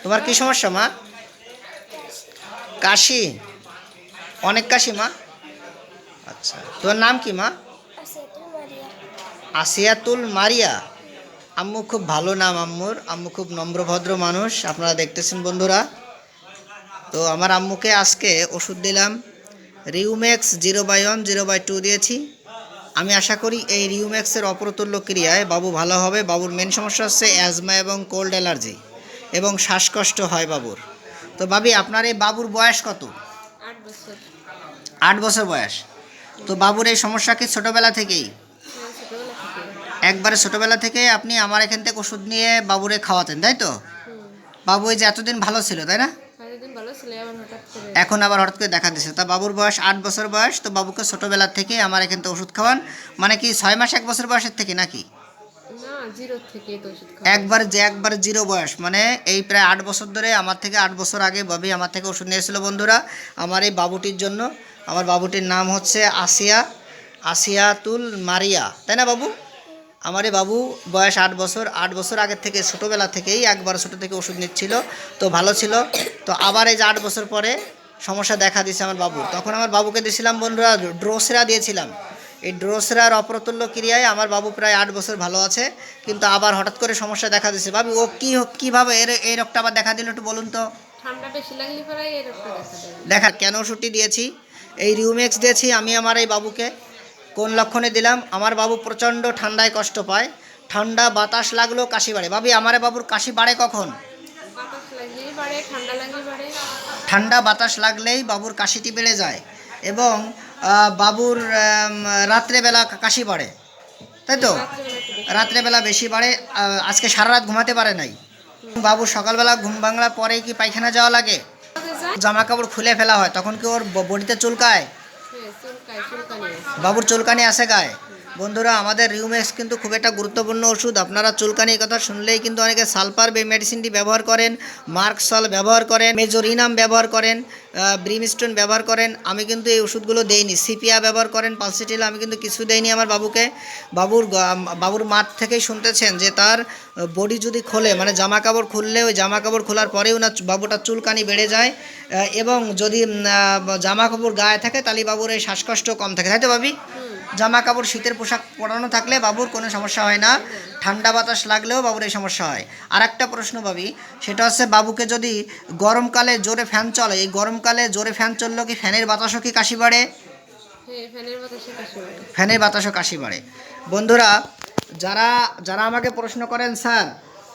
তোমার কি সমস্যা মা? কাশি, অনেক কাশি মা। আচ্ছা, তোমার নাম কি মা? আসিয়াতুল মারিয়া। আম্মু খুব ভালো নাম আম্মুর। আম্মু খুব নম্রভদ্র মানুষ, আপনারা দেখতেছেন বন্ধুরা। তো আমার আম্মুকে আজকে ওষুধ দিলাম, রিউম্যাক্স 0/1 0/2 দিয়েছি। আমি আশা করি এই রিউম্যাক্সের অপ্রতুল্য ক্রিয়ায় বাবু ভালো হবে। বাবুর মেন সমস্যা হচ্ছে অ্যাজমা এবং কোল্ড অ্যালার্জি এবং শ্বাসকষ্ট হয় বাবুর। তো ভাবি, আপনার এই বাবুর বয়স কত? 8 বছর। 8 বছর বয়স। তো বাবুর এই সমস্যা কি ছোটোবেলা থেকেই? হ্যাঁ, ছোটবেলা থেকে। একবারে ছোটোবেলা থেকে আপনি আমার এখান থেকে ওষুধ নিয়ে বাবুরে খাওয়াতেন, তাই তো? বাবু এই যে এতদিন ভালো ছিল, তাই না? এতদিন ভালো ছিল, আবার হঠাৎ করে এখন আবার হঠাৎ করে দেখা দিচ্ছে। তা বাবুর বয়স 8 বছর বয়স। তো বাবুকে ছোটোবেলার থেকে আমার এখান থেকে ওষুধ খাওয়ান, মানে কি 6 মাস 1 বছর বয়সের থেকে নাকি? না, 0 থেকে তো ওষুধ একবার 0 বয়স, মানে এই প্রায় 8 বছর ধরে আমার থেকে 8 বছর আগে বাবি আমার থেকে ওষুধ নিয়েছিল বন্ধুরা, আমার এই বাবুটির জন্য। আমার বাবুটির নাম হচ্ছে আসিয়াতুল মারিয়া, তাই না বাবু? আমার এই বাবু বয়স 8 বছর। 8 বছর আগের থেকে ছোটোবেলা থেকেই একবার ছোটো থেকে ওষুধ নিচ্ছিল, তো ভালো ছিল। তো আবার এই যে 8 বছর পরে সমস্যা দেখা দিয়েছে আমার বাবুর। তখন আমার বাবুকে দিয়েছিলাম বন্ধুরা ড্রোসেরা দিয়েছিলাম। এই ড্রোসেরার অপ্রতুল্য ক্রিয়ায় আমার বাবু প্রায় 8 বছর ভালো আছে, কিন্তু আবার হঠাৎ করে সমস্যা দেখা দিয়েছে। ভাবি, ও কীভাবে এই রোগটা আবার দেখা দিল একটু বলুন তো। ঠান্ডা বেশি লাগলে পরে এই রোগটা দেখা দেয়। দেখা কেন ওষুধটি দিয়েছি, এই রিউম্যাক্স দিয়েছি আমি আমার এই বাবুকে। কোন লক্ষণে দিলাম? আমার বাবু প্রচণ্ড ঠান্ডায় কষ্ট পায়, ঠান্ডা বাতাস লাগলেও কাশি বাড়ে। ভাবি, আমার বাবুর কাশি বাড়ে কখন? বাতাস লাগলেই বাড়ে, ঠান্ডা লাগলেই বাড়ে। ঠান্ডা বাতাস লাগলেই বাবুর কাশিটি বেড়ে যায়, এবং বাবুর রাত্রেবেলা কাশি বাড়ে, তাই তো? রাত্রেবেলা বেশি বাড়ে। আজকে সারা রাত ঘুমাতে পারে নাই বাবু। সকালবেলা ঘুম ভাঙার পরেই কি পায়খানা যাওয়া লাগে? জামা কাপড় খুলে ফেলা হয়, তখন কি ওর বডিতে চুলকায়? বাবুর চুলকানি আসে গায়ে। বন্ধুরা, আমাদের রিউম্যাক্স কিন্তু খুব একটা গুরুত্বপূর্ণ ওষুধ। আপনারা চুলকানির কথা শুনলেই কিন্তু অনেকে সালফার মেডিসিনটি ব্যবহার করেন, মার্কসল ব্যবহার করেন, মেজোরিনাম ব্যবহার করেন, ব্রিমস্টোন ব্যবহার করেন। আমি কিন্তু এই ওষুধগুলো দেইনি। সিপিয়া ব্যবহার করেন, পালসিটিল, আমি কিন্তু কিছু দেইনি আমার বাবুকে। বাবুর মাঠ থেকেই শুনতেছেন যে তার বডি যদি খোলে, মানে জামা কাপড় খুললে, ওই জামা কাপড় খোলার পরেও না বাবুটার চুলকানি বেড়ে যায়, এবং যদি জামা কাপড় গায়ে থাকে তাহলে বাবুর এই শ্বাসকষ্ট কম থাকে, তাই তো ভাবি? জামা কাপড় শীতের পোশাক পরানো থাকলে বাবুর কোনো সমস্যা হয় না, ঠান্ডা বাতাস লাগলেও বাবুর এই সমস্যা হয়। আর একটা প্রশ্ন ভাবি, সেটা হচ্ছে বাবুকে যদি গরমকালে জোরে ফ্যান চলে, এই গরমকালে জোরে ফ্যান চললেও কি ফ্যানের বাতাসও কি কাশি বাড়ে? ফ্যানের বাতাসও কাশি বাড়ে। বন্ধুরা, যারা যারা আমাকে প্রশ্ন করেন, স্যার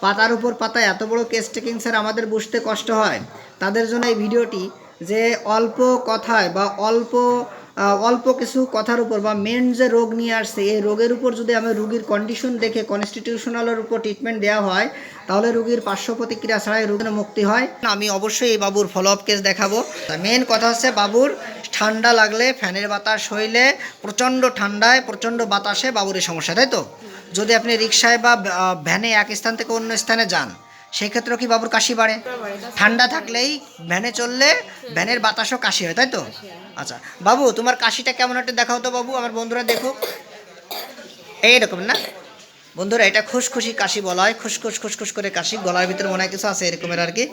পাতার উপর পাতা এত বড় কেস টেকিং স্যার আমাদের বুঝতে কষ্ট হয়, তাদের জন্য এই ভিডিওটি, যে অল্প কথায় বা অল্প কিছু কথার উপর বা মেন যে রোগ নিয়ে আসছে, এই রোগের উপর যদি আমি রুগীর কন্ডিশন দেখে কনস্টিটিউশনালের উপর ট্রিটমেন্ট দেওয়া হয়, তাহলে রুগীর পার্শ্ব প্রতিক্রিয়া ছাড়াই রোগের মুক্তি হয়। আমি অবশ্যই এই বাবুর ফলো আপ কেস দেখাবো। মেন কথা হচ্ছে বাবুর ঠান্ডা লাগলে, ফ্যানের বাতাস হইলে, প্রচণ্ড ঠান্ডায় প্রচণ্ড বাতাসে বাবুর এই সমস্যা, তাই তো? যদি আপনি রিক্সায় বা ভ্যানে এক স্থান থেকে অন্য স্থানে যান, সেই ক্ষেত্রেও কি বাবুর কাশি বাড়ে? ঠান্ডা থাকলেই ভ্যানে চললে ভ্যানের বাতাসও কাশি হয়, তাই তো? আচ্ছা বাবু, তোমার কাশিটা কেমন একটা দেখাও তো বাবু, আমার বন্ধুরা দেখুক। এইরকম না বন্ধুরা, এটা খুশখুশি কাশি বলা হয়, খুশখুশ করে কাশি, গলার ভিতরে মনে হয় কিছু আছে এরকমের আর কি।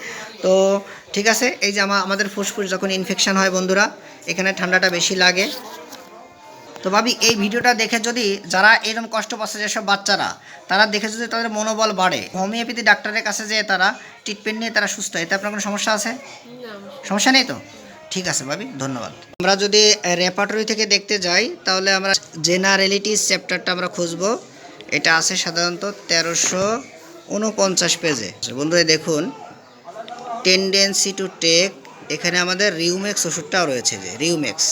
তো ঠিক আছে, এই যে আমাদের ফুসফুস যখন ইনফেকশন হয় বন্ধুরা, এখানে ঠান্ডাটা বেশি লাগে। তো ভাবি, এই ভিডিওটা দেখে যদি যারা এরকম কষ্ট পাচ্ছে, যেসব বাচ্চারা, তারা দেখে যদি তাদের মনোবল বাড়ে, হোমিওপ্যাথি ডাক্তারের কাছে যেয়ে তারা ট্রিটমেন্ট নিয়ে তারা সুস্থ হয়, এতে আপনার কোনো সমস্যা আছে? সমস্যা নেই তো? ঠিক আছে ভাবি, ধন্যবাদ। আমরা যদি রেপার্টরি থেকে দেখতে যাই, তাহলে আমরা জেনারেলিটিস চ্যাপ্টারটা আমরা খুঁজবো। এটা আছে সাধারণত 1349 পেজে। বন্ধুরা দেখুন, টেন্ডেন্সি টু টেক, এখানে আমাদের রিউম্যাক্স ওষুধটাও রয়েছে, যে রিউম্যাক্স।